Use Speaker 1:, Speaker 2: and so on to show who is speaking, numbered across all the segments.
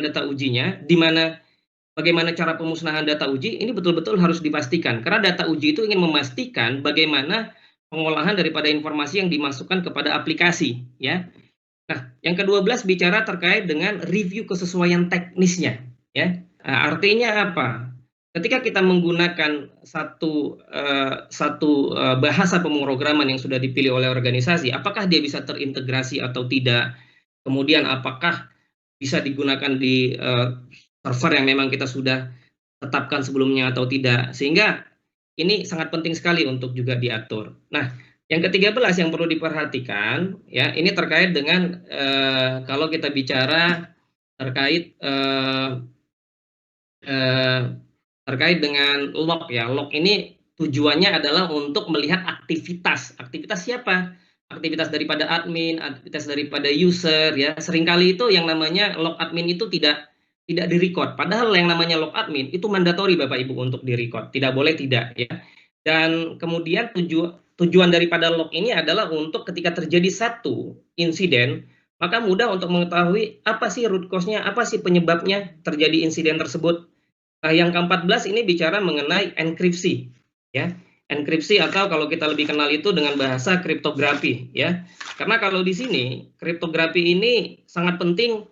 Speaker 1: data ujinya, di mana bagaimana cara pemusnahan data uji, ini betul-betul harus dipastikan. Karena data uji itu ingin memastikan bagaimana pengolahan daripada informasi yang dimasukkan kepada aplikasi, ya. Nah, yang ke-12 bicara terkait dengan review kesesuaian teknisnya, ya. Nah, artinya apa? Ketika kita menggunakan satu bahasa pemrograman yang sudah dipilih oleh organisasi, apakah dia bisa terintegrasi atau tidak? Kemudian apakah bisa digunakan di server yang memang kita sudah tetapkan sebelumnya atau tidak? Sehingga ini sangat penting sekali untuk juga diatur. Nah, yang ke-13 yang perlu diperhatikan, ya, ini terkait dengan kalau kita bicara terkait terkait dengan log, ya. Log ini tujuannya adalah untuk melihat aktivitas. Aktivitas siapa? Aktivitas daripada admin, aktivitas daripada user, ya. Seringkali itu yang namanya log admin itu tidak direcord. Padahal yang namanya log admin itu mandatori Bapak Ibu untuk direcord. Tidak boleh tidak, ya. Dan kemudian tujuan daripada log ini adalah untuk ketika terjadi satu insiden, maka mudah untuk mengetahui apa sih root cause-nya, apa sih penyebabnya terjadi insiden tersebut. Nah, yang ke-14 ini bicara mengenai enkripsi, ya. Enkripsi atau kalau kita lebih kenal itu dengan bahasa kriptografi, ya. Karena kalau di sini kriptografi ini sangat penting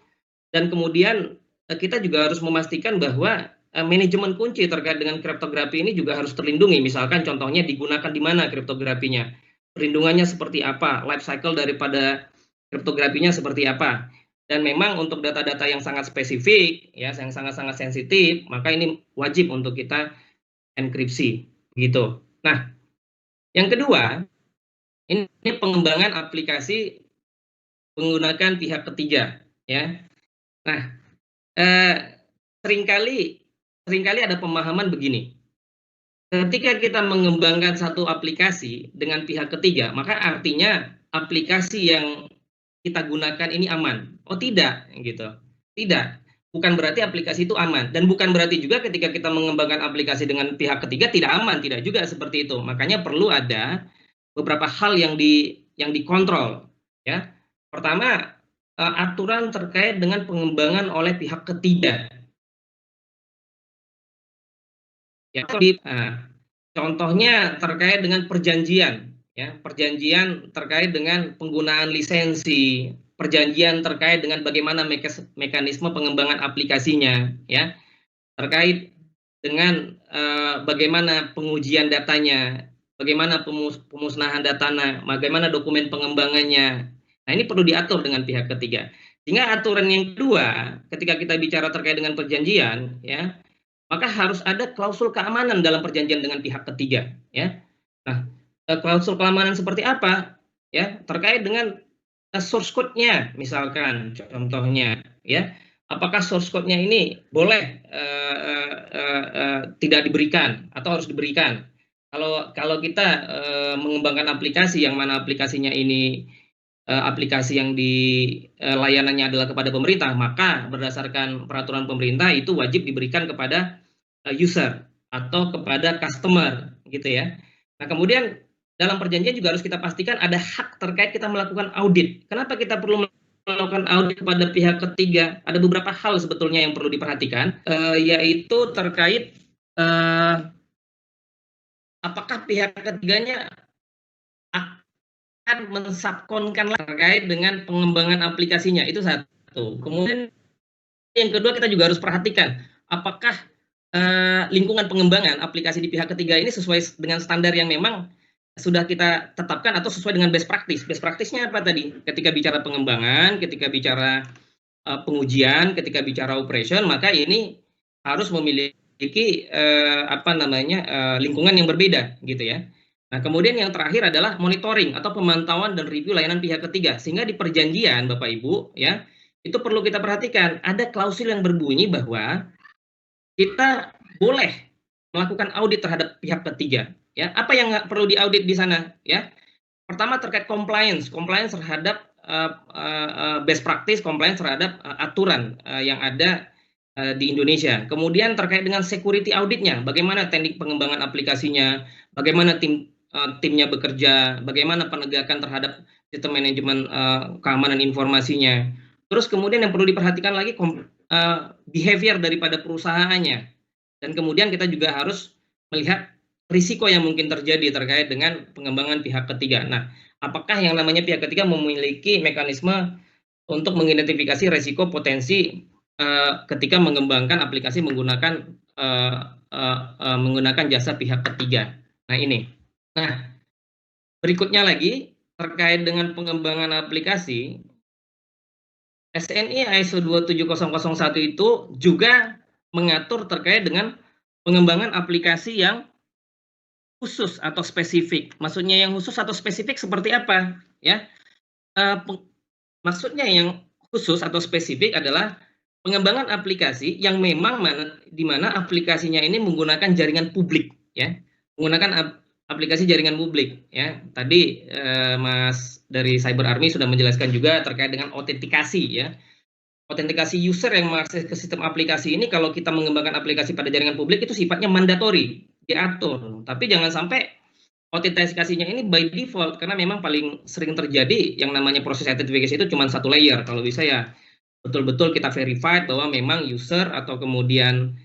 Speaker 1: dan kemudian kita juga harus memastikan bahwa manajemen kunci terkait dengan kriptografi ini juga harus terlindungi. Misalkan contohnya digunakan di mana kriptografinya, perlindungannya seperti apa, life cycle daripada kriptografinya seperti apa. Dan memang untuk data-data yang sangat spesifik, ya, yang sangat-sangat sensitif, maka ini wajib untuk kita enkripsi, gitu. Nah, yang kedua, ini pengembangan aplikasi menggunakan pihak ketiga, ya. Nah, seringkali ada pemahaman begini. Ketika kita mengembangkan satu aplikasi dengan pihak ketiga, maka artinya aplikasi yang kita gunakan ini aman. Oh tidak, gitu. Tidak. Bukan berarti aplikasi itu aman. Dan bukan berarti juga ketika kita mengembangkan aplikasi dengan pihak ketiga tidak aman. Tidak juga seperti itu. Makanya perlu ada beberapa hal yang dikontrol. Ya. Pertama, aturan terkait dengan pengembangan oleh pihak ketiga. Ya, contohnya terkait dengan perjanjian, ya, perjanjian terkait dengan penggunaan lisensi, perjanjian terkait dengan bagaimana mekanisme pengembangan aplikasinya, ya, terkait dengan bagaimana pengujian datanya, bagaimana pemusnahan datanya, bagaimana dokumen pengembangannya. Nah, ini perlu diatur dengan pihak ketiga. Sehingga aturan yang kedua, ketika kita bicara terkait dengan perjanjian, ya, maka harus ada klausul keamanan dalam perjanjian dengan pihak ketiga, ya. Nah, klausul keamanan seperti apa? Ya, terkait dengan source code-nya, misalkan contohnya, ya. Apakah source code-nya ini boleh tidak diberikan atau harus diberikan? Kalau kita mengembangkan aplikasi yang mana aplikasinya ini aplikasi yang layanannya adalah kepada pemerintah, maka berdasarkan peraturan pemerintah itu wajib diberikan kepada user atau kepada customer, gitu ya. Nah, kemudian dalam perjanjian juga harus kita pastikan ada hak terkait kita melakukan audit. Kenapa kita perlu melakukan audit kepada pihak ketiga? Ada beberapa hal sebetulnya yang perlu diperhatikan, yaitu terkait apakah pihak ketiganya akan mensubkonkan terkait dengan pengembangan aplikasinya, itu satu. Kemudian yang kedua kita juga harus perhatikan apakah lingkungan pengembangan aplikasi di pihak ketiga ini sesuai dengan standar yang memang sudah kita tetapkan atau sesuai dengan best practice. Best practice-nya apa tadi? Ketika bicara pengembangan, ketika bicara pengujian, ketika bicara operation, maka ini harus memiliki lingkungan yang berbeda, gitu ya. Nah, kemudian yang terakhir adalah monitoring atau pemantauan dan review layanan pihak ketiga. Sehingga di perjanjian, Bapak Ibu, ya, itu perlu kita perhatikan. Ada klausul yang berbunyi bahwa kita boleh melakukan audit terhadap pihak ketiga. Ya, apa yang perlu diaudit di sana? Ya, pertama terkait compliance terhadap best practice, compliance terhadap aturan yang ada di Indonesia. Kemudian terkait dengan security auditnya, bagaimana teknik pengembangan aplikasinya, bagaimana timnya bekerja, bagaimana penegakan terhadap sistem manajemen keamanan informasinya. Terus kemudian yang perlu diperhatikan lagi behavior daripada perusahaannya. Dan kemudian kita juga harus melihat risiko yang mungkin terjadi terkait dengan pengembangan pihak ketiga. Nah, apakah yang namanya pihak ketiga memiliki mekanisme untuk mengidentifikasi risiko potensi ketika mengembangkan aplikasi menggunakan jasa pihak ketiga. Nah, ini. Nah, berikutnya lagi terkait dengan pengembangan aplikasi, SNI ISO 27001 itu juga mengatur terkait dengan pengembangan aplikasi yang khusus atau spesifik. Maksudnya yang khusus atau spesifik seperti apa? Ya, maksudnya yang khusus atau spesifik adalah pengembangan aplikasi yang memang di mana aplikasinya ini menggunakan jaringan publik, ya, menggunakan aplikasi jaringan publik, ya. Tadi Mas dari Cyber Army sudah menjelaskan juga terkait dengan autentikasi, ya. Autentikasi user yang mengakses ke sistem aplikasi ini kalau kita mengembangkan aplikasi pada jaringan publik itu sifatnya mandatori, diatur. Tapi jangan sampai autentikasinya ini by default, karena memang paling sering terjadi yang namanya proses authentication itu cuma satu layer. Kalau bisa ya betul-betul kita verified bahwa memang user atau kemudian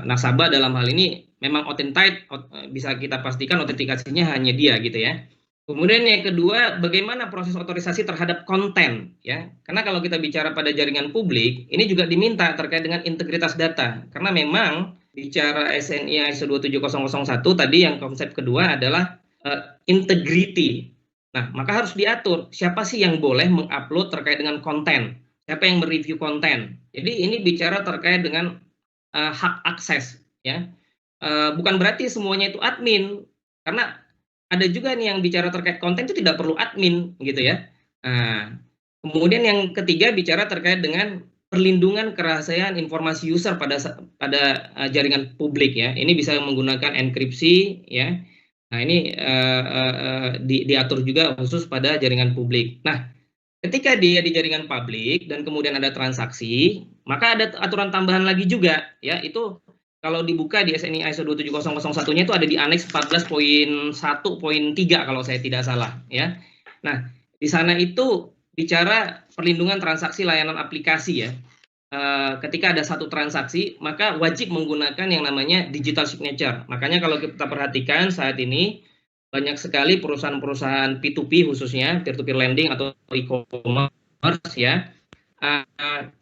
Speaker 1: nasabah dalam hal ini memang authentic, bisa kita pastikan autentikasinya hanya dia gitu ya. Kemudian yang kedua, bagaimana proses otorisasi terhadap konten, ya? Karena kalau kita bicara pada jaringan publik, ini juga diminta terkait dengan integritas data. Karena memang bicara SNI ISO 27001 tadi yang konsep kedua adalah integrity. Nah, maka harus diatur siapa sih yang boleh mengupload terkait dengan konten, siapa yang mereview konten. Jadi ini bicara terkait dengan hak akses, ya. Bukan berarti semuanya itu admin, karena ada juga nih yang bicara terkait konten itu tidak perlu admin gitu ya. Nah, kemudian yang ketiga bicara terkait dengan perlindungan kerahasiaan informasi user pada jaringan publik ya. Ini bisa menggunakan enkripsi ya. Nah, ini diatur juga khusus pada jaringan publik. Nah, ketika dia di jaringan publik dan kemudian ada transaksi, maka ada aturan tambahan lagi juga ya, itu kalau dibuka di SNI ISO 27001-nya itu ada di aneks 14.1.3 kalau saya tidak salah ya. Nah, di sana itu bicara perlindungan transaksi layanan aplikasi ya. Ketika ada satu transaksi, maka wajib menggunakan yang namanya digital signature. Makanya kalau kita perhatikan saat ini banyak sekali perusahaan-perusahaan P2P khususnya peer-to-peer lending atau e-commerce ya.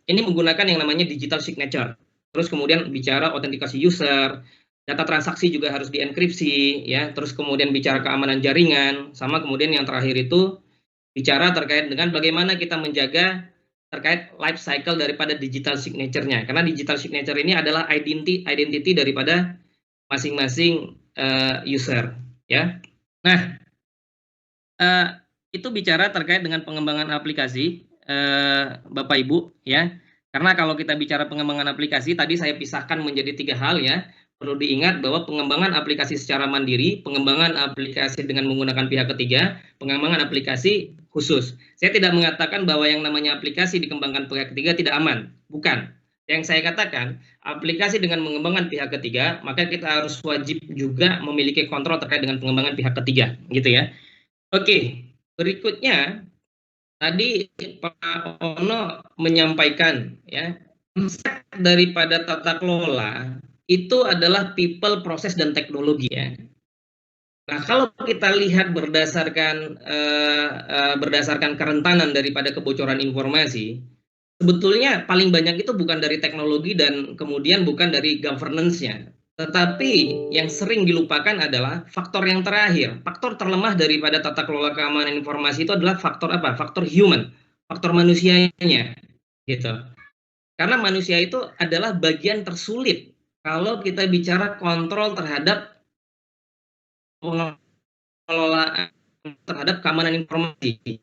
Speaker 1: Ini menggunakan yang namanya digital signature. Terus kemudian bicara autentikasi user, data transaksi juga harus dienkripsi, ya. Terus kemudian bicara keamanan jaringan, sama kemudian yang terakhir itu bicara terkait dengan bagaimana kita menjaga terkait life cycle daripada digital signature-nya. Karena digital signature ini adalah identity daripada masing-masing user, ya. Nah, itu bicara terkait dengan pengembangan aplikasi, Bapak Ibu, ya. Karena kalau kita bicara pengembangan aplikasi, tadi saya pisahkan menjadi 3 hal ya. Perlu diingat bahwa pengembangan aplikasi secara mandiri, pengembangan aplikasi dengan menggunakan pihak ketiga, pengembangan aplikasi khusus. Saya tidak mengatakan bahwa yang namanya aplikasi dikembangkan pihak ketiga tidak aman. Bukan. Yang saya katakan, aplikasi dengan mengembangkan pihak ketiga, maka kita harus wajib juga memiliki kontrol terkait dengan pengembangan pihak ketiga, gitu ya. Oke, berikutnya tadi Pak Ono menyampaikan ya, konsep daripada tata kelola itu adalah people, proses, dan teknologi ya. Nah, kalau kita lihat berdasarkan kerentanan daripada kebocoran informasi, sebetulnya paling banyak itu bukan dari teknologi dan kemudian bukan dari governance-nya. Tetapi yang sering dilupakan adalah faktor yang terakhir. Faktor terlemah daripada tata kelola keamanan informasi itu adalah faktor apa? Faktor human, faktor manusianya, gitu. Karena manusia itu adalah bagian tersulit kalau kita bicara kontrol terhadap pengelolaan terhadap keamanan informasi.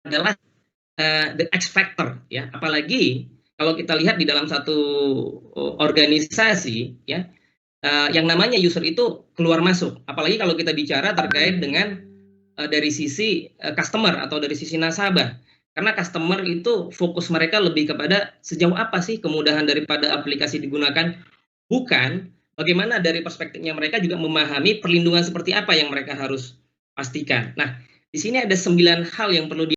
Speaker 1: Adalah the X factor ya. Apalagi kalau kita lihat di dalam satu organisasi ya, yang namanya user itu keluar masuk. Apalagi kalau kita bicara terkait dengan dari sisi customer atau dari sisi nasabah. Karena customer itu fokus mereka lebih kepada sejauh apa sih kemudahan daripada aplikasi digunakan, bukan bagaimana dari perspektifnya mereka juga memahami perlindungan seperti apa yang mereka harus pastikan. Nah, di sini ada 9 hal yang perlu